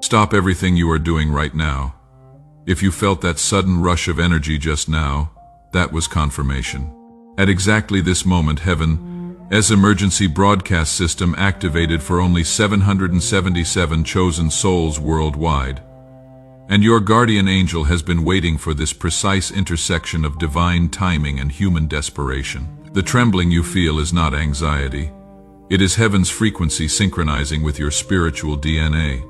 Stop everything you are doing right now. If you felt that sudden rush of energy just now, that was confirmation. At exactly this moment, Heaven's emergency broadcast system activated for only 777 chosen souls worldwide. And your guardian angel has been waiting for this precise intersection of divine timing and human desperation. The trembling you feel is not anxiety. It is heaven's frequency synchronizing with your spiritual DNA.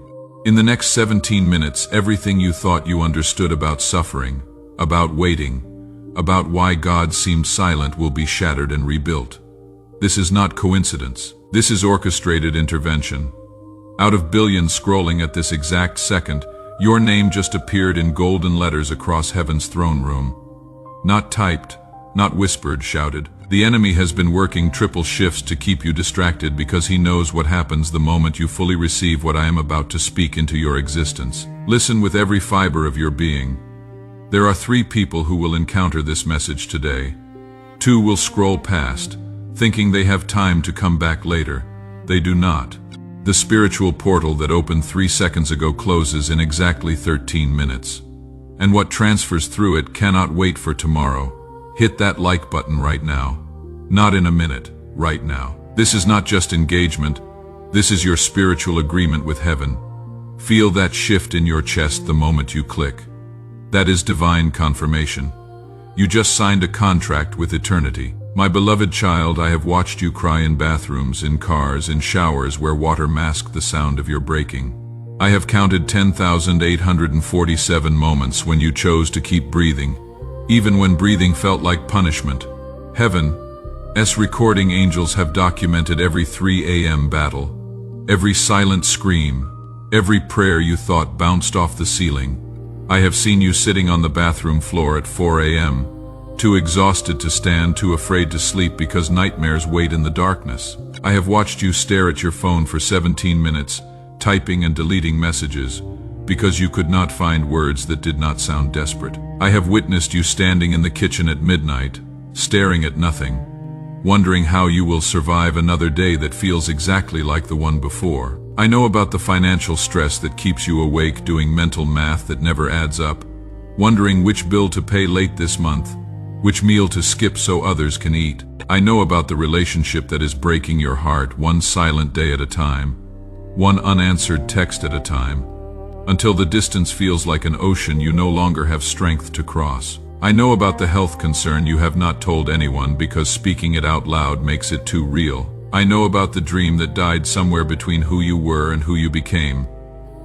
In the next 17 minutes, everything you thought you understood about suffering, about waiting, about why God seemed silent will be shattered and rebuilt. This is not coincidence. This is orchestrated intervention. Out of billions scrolling at this exact second, your name just appeared in golden letters across heaven's throne room. Not typed, not whispered, shouted. The enemy has been working triple shifts to keep you distracted because he knows what happens the moment you fully receive what I am about to speak into your existence. Listen with every fiber of your being. There are 3 people who will encounter this message today. 2 will scroll past, thinking they have time to come back later. They do not. The spiritual portal that opened 3 seconds ago closes in exactly 13 minutes. And what transfers through it cannot wait for tomorrow. Hit that like button right now. Not in a minute, right now. This is not just engagement. This is your spiritual agreement with heaven. Feel that shift in your chest the moment you click. That is divine confirmation. You just signed a contract with eternity. My beloved child, I have watched you cry in bathrooms, in cars, in showers where water masked the sound of your breaking. I have counted 10,847 moments when you chose to keep breathing, even when breathing felt like punishment. Heaven's recording angels have documented every 3 a.m. battle, every silent scream, every prayer you thought bounced off the ceiling. I have seen you sitting on the bathroom floor at 4 a.m., too exhausted to stand, too afraid to sleep because nightmares wait in the darkness. I have watched you stare at your phone for 17 minutes, typing and deleting messages, because you could not find words that did not sound desperate. I have witnessed you standing in the kitchen at midnight, staring at nothing, wondering how you will survive another day that feels exactly like the one before. I know about the financial stress that keeps you awake, doing mental math that never adds up, wondering which bill to pay late this month, which meal to skip so others can eat. I know about the relationship that is breaking your heart, one silent day at a time, one unanswered text at a time, until the distance feels like an ocean you no longer have strength to cross. I know about the health concern you have not told anyone because speaking it out loud makes it too real. I know about the dream that died somewhere between who you were and who you became,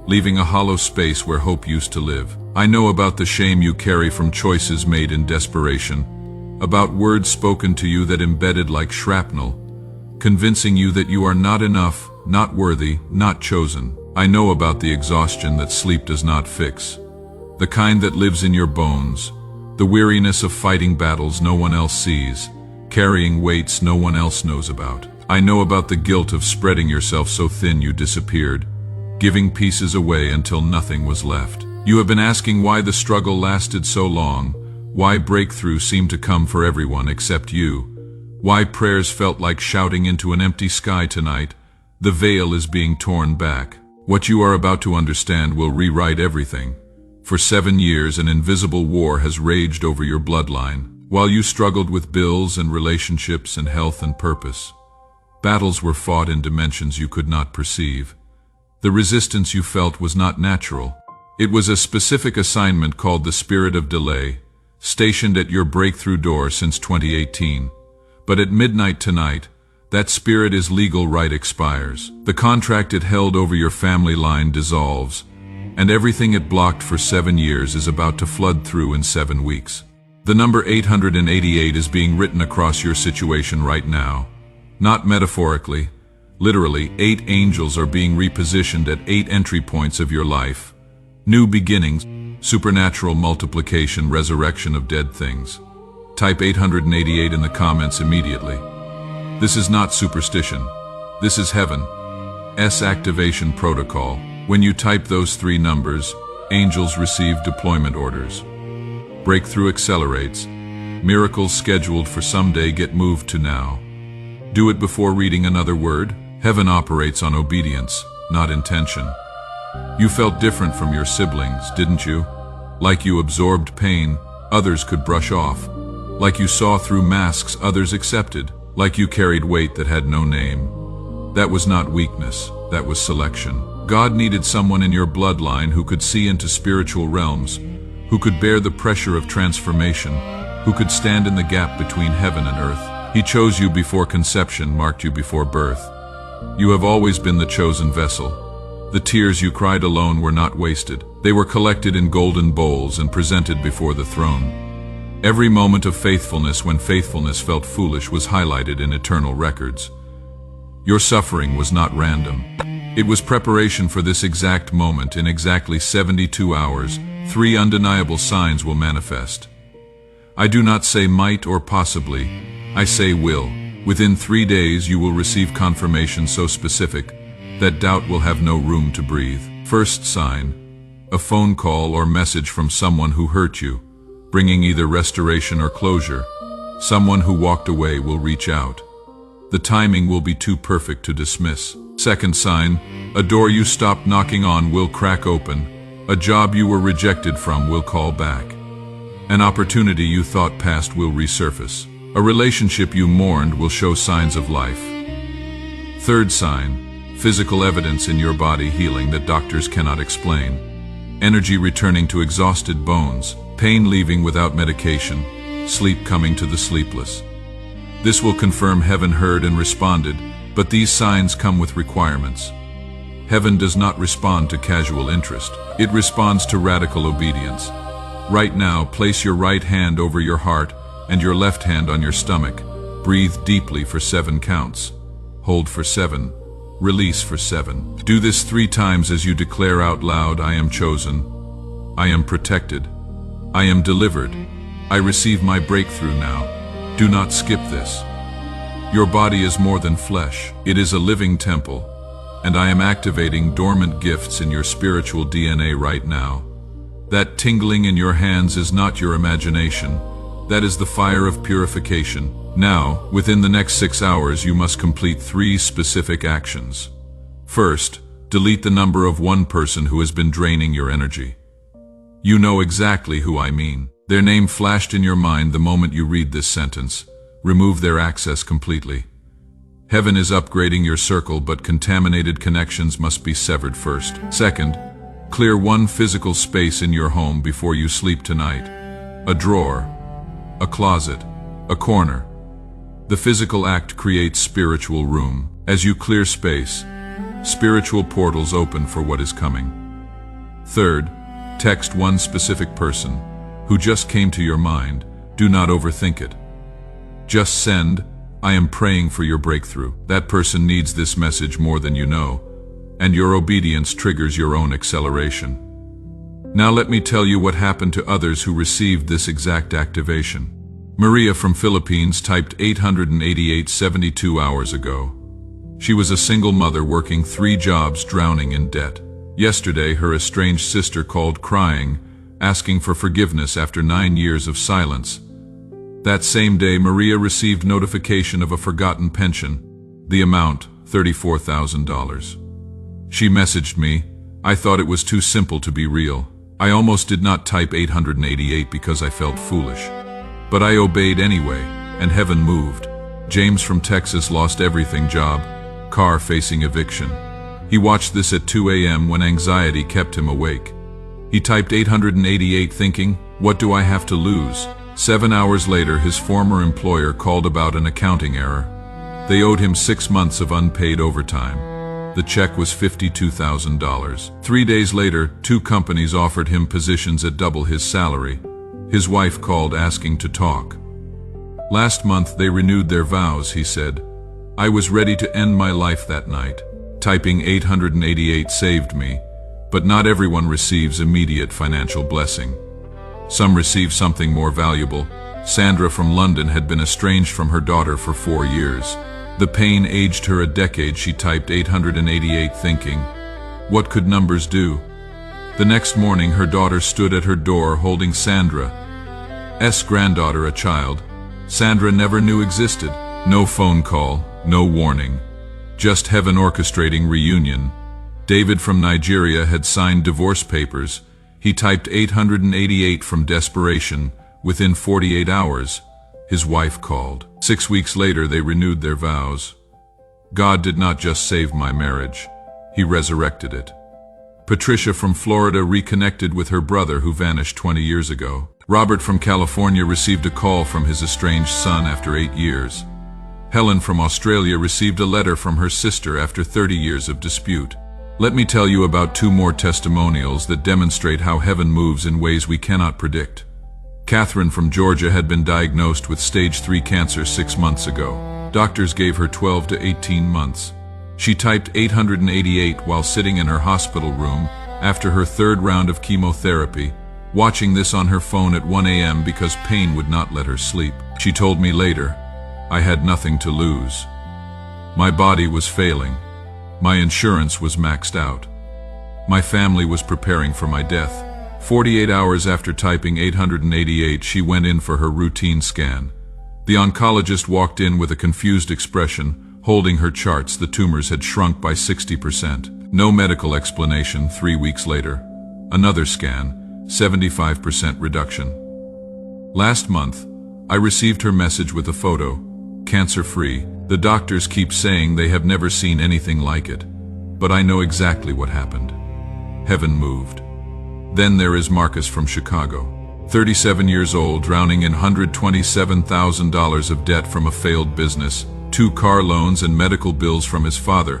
leaving a hollow space where hope used to live. I know about the shame you carry from choices made in desperation, about words spoken to you that embedded like shrapnel, convincing you that you are not enough, not worthy, not chosen. I know about the exhaustion that sleep does not fix, the kind that lives in your bones, the weariness of fighting battles no one else sees, carrying weights no one else knows about. I know about the guilt of spreading yourself so thin you disappeared, giving pieces away until nothing was left. You have been asking why the struggle lasted so long, why breakthrough seemed to come for everyone except you, why prayers felt like shouting into an empty sky tonight. The veil is being torn back. What you are about to understand will rewrite everything. For 7 years, an invisible war has raged over your bloodline, while you struggled with bills and relationships and health and purpose. Battles were fought in dimensions you could not perceive. The resistance you felt was not natural. It was a specific assignment called the Spirit of Delay, stationed at your breakthrough door since 2018. But at midnight tonight, that spirit's legal right expires. The contract it held over your family line dissolves, and everything it blocked for 7 years is about to flood through in 7 weeks. The number 888 is being written across your situation right now. Not metaphorically, literally, 8 angels are being repositioned at 8 entry points of your life. New beginnings, supernatural multiplication, resurrection of dead things. Type 888 in the comments immediately. This is not superstition. This is Heaven's activation protocol. When you type those 3 numbers, angels receive deployment orders. Breakthrough accelerates. Miracles scheduled for someday get moved to now. Do it before reading another word. Heaven operates on obedience, not intention. You felt different from your siblings, didn't you? Like you absorbed pain others could brush off. Like you saw through masks others accepted. Like you carried weight that had no name. That was not weakness, that was selection. God needed someone in your bloodline who could see into spiritual realms, who could bear the pressure of transformation, who could stand in the gap between heaven and earth. He chose you before conception, marked you before birth. You have always been the chosen vessel. The tears you cried alone were not wasted. They were collected in golden bowls and presented before the throne. Every moment of faithfulness when faithfulness felt foolish was highlighted in eternal records. Your suffering was not random. It was preparation for this exact moment. In exactly 72 hours, 3 undeniable signs will manifest. I do not say might or possibly, I say will. Within 3 days you will receive confirmation so specific that doubt will have no room to breathe. First sign, a phone call or message from someone who hurt you, bringing either restoration or closure. Someone who walked away will reach out. The timing will be too perfect to dismiss. Second sign, a door you stopped knocking on will crack open. A job you were rejected from will call back. An opportunity you thought past will resurface. A relationship you mourned will show signs of life. Third sign, physical evidence in your body healing that doctors cannot explain. Energy returning to exhausted bones, pain leaving without medication, sleep coming to the sleepless. This will confirm heaven heard and responded, but these signs come with requirements. Heaven does not respond to casual interest. It responds to radical obedience. Right now, place your right hand over your heart and your left hand on your stomach. Breathe deeply for 7 counts. Hold for 7. Release for 7. Do this 3 times as you declare out loud, I am chosen. I am protected. I am delivered. I receive my breakthrough now. Do not skip this. Your body is more than flesh. It is a living temple, and I am activating dormant gifts in your spiritual DNA right now. That tingling in your hands is not your imagination. That is the fire of purification. Now, within the next 6 hours, you must complete 3 specific actions. First, delete the number of one person who has been draining your energy. You know exactly who I mean. Their name flashed in your mind the moment you read this sentence. Remove their access completely. Heaven is upgrading your circle, but contaminated connections must be severed first. Second, clear 1 physical space in your home before you sleep tonight. A drawer, a closet, a corner. The physical act creates spiritual room. As you clear space, spiritual portals open for what is coming. Third, text 1 specific person who just came to your mind. Do not overthink it. Just send, I am praying for your breakthrough. That person needs this message more than you know, and your obedience triggers your own acceleration. Now let me tell you what happened to others who received this exact activation. Maria from Philippines typed 888 72 hours ago. She was a single mother working 3 jobs, drowning in debt. Yesterday, her estranged sister called crying, asking for forgiveness after 9 years of silence. That same day, Maria received notification of a forgotten pension. The amount, $34,000. She messaged me, I thought it was too simple to be real. I almost did not type 888 because I felt foolish. But I obeyed anyway, and heaven moved. James from Texas lost everything: job, car, facing eviction. He watched this at 2 a.m. when anxiety kept him awake. He typed 888 thinking, what do I have to lose? 7 hours later, his former employer called about an accounting error. They owed him 6 months of unpaid overtime. The check was $52,000. 3 days later, 2 companies offered him positions at double his salary. His wife called asking to talk. Last month they renewed their vows, he said. I was ready to end my life that night. Typing 888 saved me, but not everyone receives immediate financial blessing. Some receive something more valuable. Sandra from London had been estranged from her daughter for 4 years. The pain aged her a decade. She typed 888 thinking, what could numbers do? The next morning, her daughter stood at her door holding Sandra's granddaughter, a child Sandra never knew existed. No phone call, no warning. Just heaven orchestrating reunion. David from Nigeria had signed divorce papers. He typed 888 from desperation. Within 48 hours, his wife called. 6 weeks later, they renewed their vows. God did not just save my marriage, He resurrected it. Patricia from Florida reconnected with her brother who vanished 20 years ago. Robert from California received a call from his estranged son after 8 years. Helen from Australia received a letter from her sister after 30 years of dispute. Let me tell you about 2 more testimonials that demonstrate how heaven moves in ways we cannot predict. Catherine from Georgia had been diagnosed with stage 3 cancer 6 months ago. Doctors gave her 12 to 18 months. She typed 888 while sitting in her hospital room after her 3rd round of chemotherapy, watching this on her phone at 1 a.m. because pain would not let her sleep. She told me later, "I had nothing to lose. My body was failing. My insurance was maxed out. My family was preparing for my death." 48 hours after typing 888, she went in for her routine scan. The oncologist walked in with a confused expression, holding her charts. The tumors had shrunk by 60%. No medical explanation. 3 weeks later, another scan, 75% reduction. Last month, I received her message with a photo, cancer-free. The doctors keep saying they have never seen anything like it, but I know exactly what happened. Heaven moved. Then there is Marcus from Chicago, 37 years old, drowning in $127,000 of debt from a failed business, 2 car loans and medical bills from his father.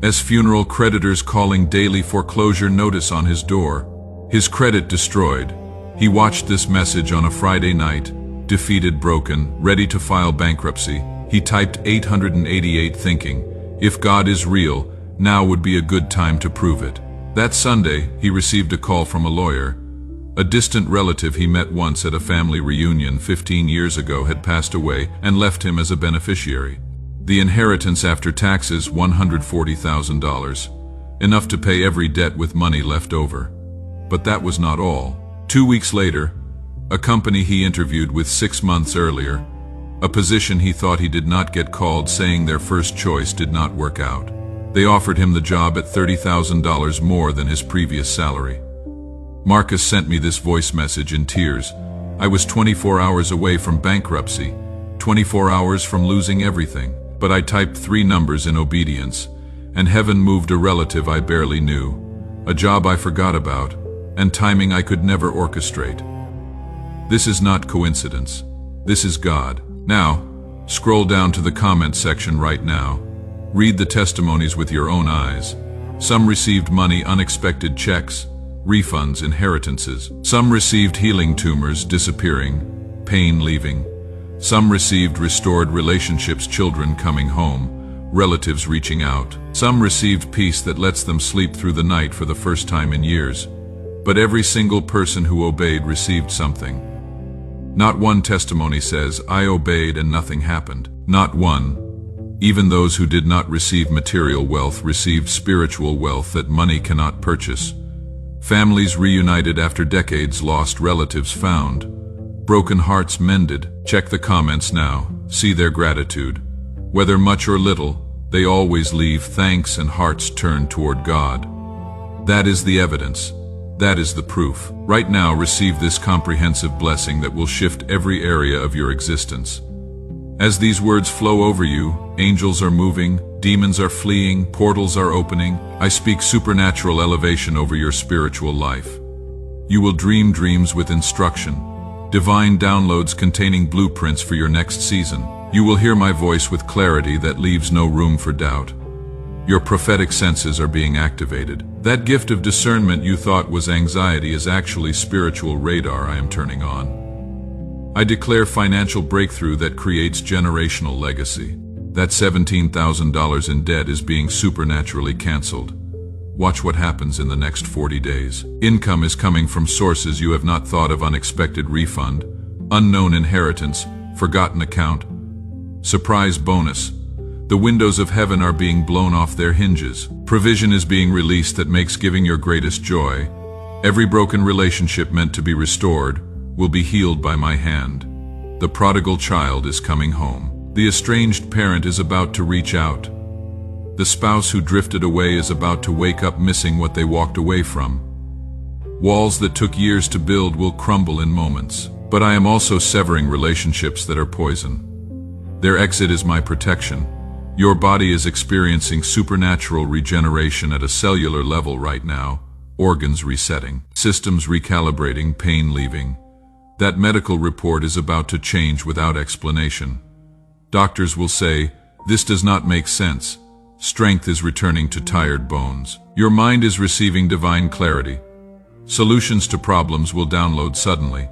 As funeral creditors calling daily foreclosure notice on his door. His credit destroyed. He watched this message on a Friday night, defeated, broken, ready to file bankruptcy. He typed 888 thinking, if God is real, now would be a good time to prove it. That Sunday, he received a call from a lawyer. A distant relative he met once at a family reunion 15 years ago had passed away and left him as a beneficiary. The inheritance after taxes, $140,000, enough to pay every debt with money left over. But that was not all. 2 weeks later, a company he interviewed with 6 months earlier, a position he thought he did not get called, saying their first choice did not work out. They offered him the job at $30,000 more than his previous salary. Marcus sent me this voice message in tears. I was 24 hours away from bankruptcy, 24 hours from losing everything, but I typed 3 numbers in obedience, and heaven moved a relative I barely knew, a job I forgot about, and timing I could never orchestrate. This is not coincidence. This is God. Now, scroll down to the comment section right now. Read the testimonies with your own eyes. Some received money, unexpected checks, refunds, inheritances. Some received healing, tumors disappearing, pain leaving. Some received restored relationships, children coming home, relatives reaching out. Some received peace that lets them sleep through the night for the first time in years. But every single person who obeyed received something. Not one testimony says, I obeyed and nothing happened. Not one. Even those who did not receive material wealth received spiritual wealth that money cannot purchase. Families reunited after decades, lost relatives found, broken hearts mended. Check the comments now, see their gratitude. Whether much or little, they always leave thanks and hearts turned toward God. That is the evidence. That is the proof. Right now, receive this comprehensive blessing that will shift every area of your existence. As these words flow over you, angels are moving, demons are fleeing, portals are opening. I speak supernatural elevation over your spiritual life. You will dream dreams with instruction, divine downloads containing blueprints for your next season. You will hear my voice with clarity that leaves no room for doubt. Your prophetic senses are being activated. That gift of discernment you thought was anxiety is actually spiritual radar I am turning on. I declare financial breakthrough that creates generational legacy. That $17,000 in debt is being supernaturally canceled. Watch what happens in the next 40 days. Income is coming from sources you have not thought of. Unexpected refund, unknown inheritance, forgotten account, surprise bonus. The windows of heaven are being blown off their hinges. Provision is being released that makes giving your greatest joy. Every broken relationship meant to be restored will be healed by my hand. The prodigal child is coming home. The estranged parent is about to reach out. The spouse who drifted away is about to wake up missing what they walked away from. Walls that took years to build will crumble in moments. But I am also severing relationships that are poison. Their exit is my protection. Your body is experiencing supernatural regeneration at a cellular level right now. Organs resetting, systems recalibrating, pain leaving. That medical report is about to change without explanation. Doctors will say, "This does not make sense." Strength is returning to tired bones. Your mind is receiving divine clarity. Solutions to problems will download suddenly.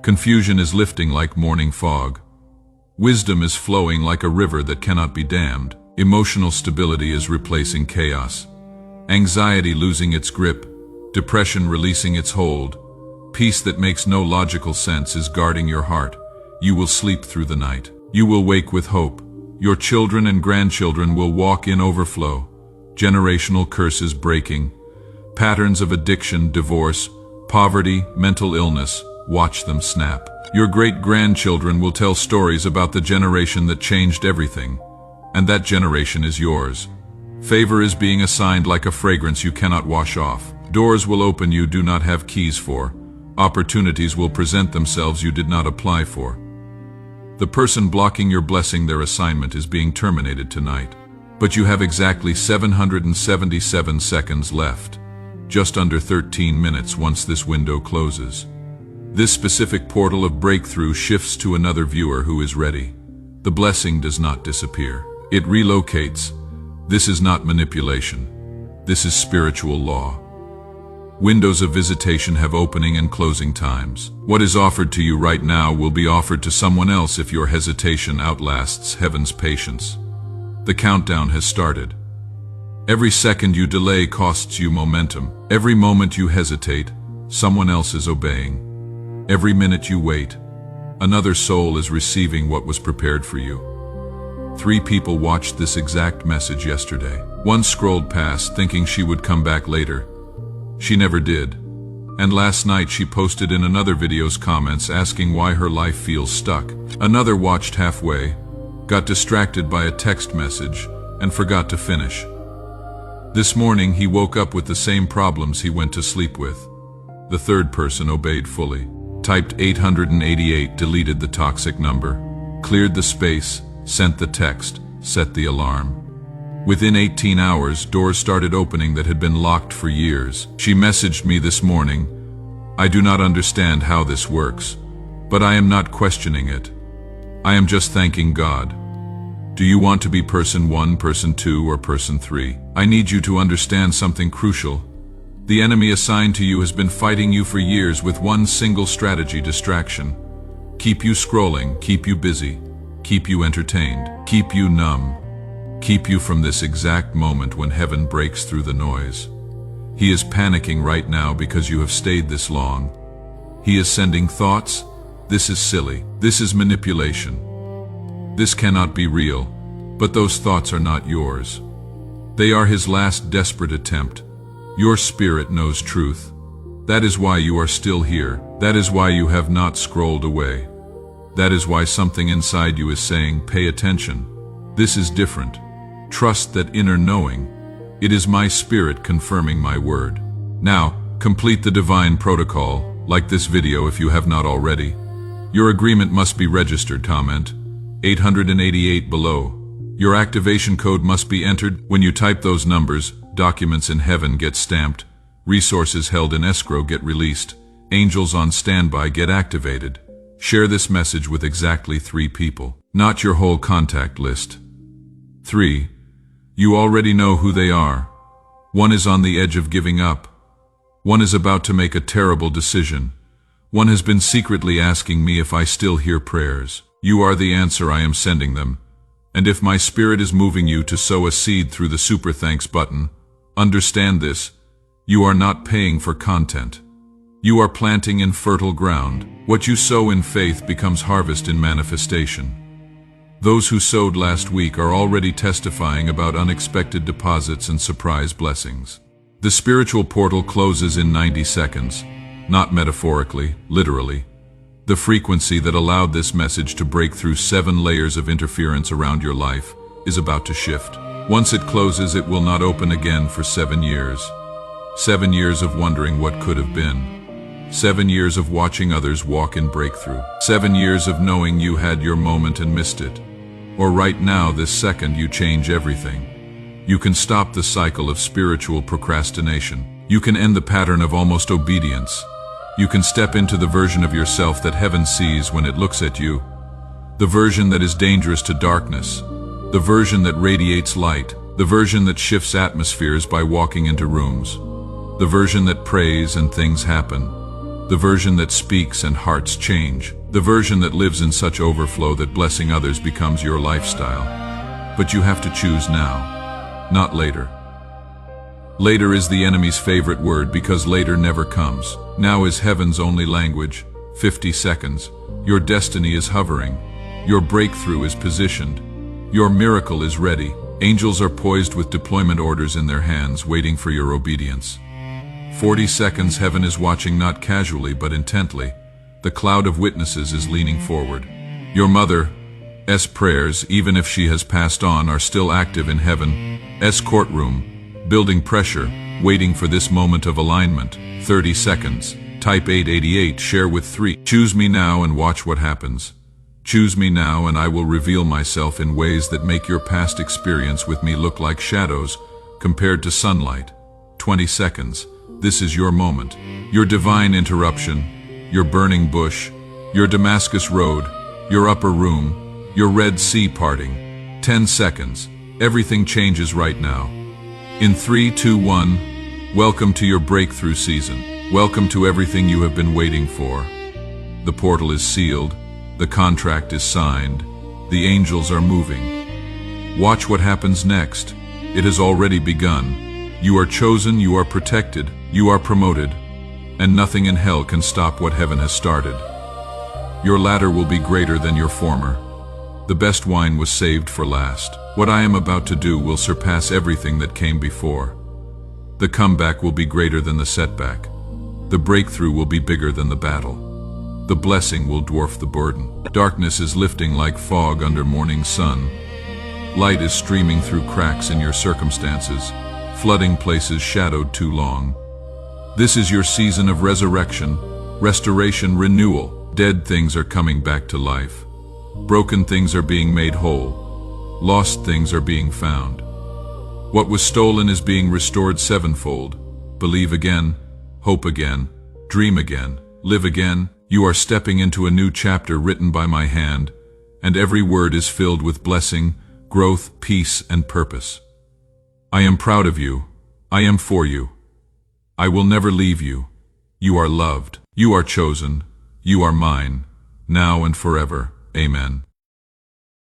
Confusion is lifting like morning fog. Wisdom is flowing like a river that cannot be dammed. Emotional stability is replacing chaos. Anxiety losing its grip. Depression releasing its hold. Peace that makes no logical sense is guarding your heart. You will sleep through the night. You will wake with hope. Your children and grandchildren will walk in overflow. Generational curses breaking. Patterns of addiction, divorce, poverty, mental illness. Watch them snap. Your great-grandchildren will tell stories about the generation that changed everything, and that generation is yours. Favor is being assigned like a fragrance you cannot wash off. Doors will open you do not have keys for. Opportunities will present themselves you did not apply for. The person blocking your blessing, their assignment is being terminated tonight. But you have exactly 777 seconds left, just under 13 minutes once this window closes. This specific portal of breakthrough shifts to another viewer who is ready. The blessing does not disappear. It relocates. This is not manipulation. This is spiritual law. Windows of visitation have opening and closing times. What is offered to you right now will be offered to someone else if your hesitation outlasts heaven's patience. The countdown has started. Every second you delay costs you momentum. Every moment you hesitate, someone else is obeying. Every minute you wait, another soul is receiving what was prepared for you. 3 people watched this exact message yesterday. One scrolled past thinking she would come back later. She never did. And last night she posted in another video's comments asking why her life feels stuck. Another watched halfway, got distracted by a text message, and forgot to finish. This morning he woke up with the same problems he went to sleep with. The third person obeyed fully. Typed 888, deleted the toxic number, cleared the space, sent the text, set the alarm. Within 18 hours, doors started opening that had been locked for years. She messaged me this morning, "I do not understand how this works, but I am not questioning it. I am just thanking God. Do you want to be person 1, person 2, or person 3? I need you to understand something crucial. The enemy assigned to you has been fighting you for years with one single strategy: distraction. Keep you scrolling, keep you busy, keep you entertained, keep you numb, keep you from this exact moment when heaven breaks through the noise. He is panicking right now because you have stayed this long. He is sending thoughts. This is silly. This is manipulation. This cannot be real, but those thoughts are not yours. They are his last desperate attempt. Your spirit knows truth. That is why you are still here. That is why you have not scrolled away. That is why something inside you is saying, pay attention. This is different. Trust that inner knowing. It is my spirit confirming my word. Now, complete the divine protocol, like this video if you have not already. Your agreement must be registered. Comment 888 below. Your activation code must be entered. When you type those numbers, documents in heaven get stamped, resources held in escrow get released, angels on standby get activated. Share this message with exactly 3 people, not your whole contact list. 3. You already know who they are. 1 is on the edge of giving up. 1 is about to make a terrible decision. 1 has been secretly asking me if I still hear prayers. You are the answer I am sending them. And if my spirit is moving you to sow a seed through the super thanks button, understand this: you are not paying for content. You are planting in fertile ground. What you sow in faith becomes harvest in manifestation. Those who sowed last week are already testifying about unexpected deposits and surprise blessings. The spiritual portal closes in 90 seconds, not metaphorically, literally. The frequency that allowed this message to break through 7 layers of interference around your life is about to shift. Once it closes, it will not open again for 7 years. 7 years of wondering what could have been. 7 years of watching others walk in breakthrough. 7 years of knowing you had your moment and missed it. Or right now, this second, you change everything. You can stop the cycle of spiritual procrastination. You can end the pattern of almost obedience. You can step into the version of yourself that heaven sees when it looks at you. The version that is dangerous to darkness. The version that radiates light. The version that shifts atmospheres by walking into rooms. The version that prays and things happen. The version that speaks and hearts change. The version that lives in such overflow that blessing others becomes your lifestyle. But you have to choose now, not later. Later is the enemy's favorite word because later never comes. Now is heaven's only language. 50 seconds. Your destiny is hovering. Your breakthrough is positioned. Your miracle is ready. Angels are poised with deployment orders in their hands, waiting for your obedience. 40 seconds. Heaven is watching, not casually but intently. The cloud of witnesses is leaning forward. Your mother's prayers, even if she has passed on, are still active in heaven's courtroom, building pressure, waiting for this moment of alignment. 30 seconds. Type 888, share with 3. Choose me now and watch what happens. Choose me now and I will reveal myself in ways that make your past experience with me look like shadows compared to sunlight. 20 seconds. This is your moment. Your divine interruption, your burning bush, your Damascus road, your upper room, your Red Sea parting. 10 seconds. Everything changes right now. In 3, 2, 1, welcome to your breakthrough season. Welcome to everything you have been waiting for. The portal is sealed. The contract is signed. The angels are moving. Watch what happens next. It has already begun. You are chosen, you are protected, you are promoted, and nothing in hell can stop what heaven has started. Your latter will be greater than your former. The best wine was saved for last. What I am about to do will surpass everything that came before. The comeback will be greater than the setback. The breakthrough will be bigger than the battle. The blessing will dwarf the burden. Darkness is lifting like fog under morning sun. Light is streaming through cracks in your circumstances, flooding places shadowed too long. This is your season of resurrection, restoration, renewal. Dead things are coming back to life. Broken things are being made whole. Lost things are being found. What was stolen is being restored sevenfold. Believe again, hope again, dream again, live again. You are stepping into a new chapter written by my hand, and every word is filled with blessing, growth, peace, and purpose. I am proud of you. I am for you. I will never leave you. You are loved. You are chosen. You are mine, now and forever. Amen.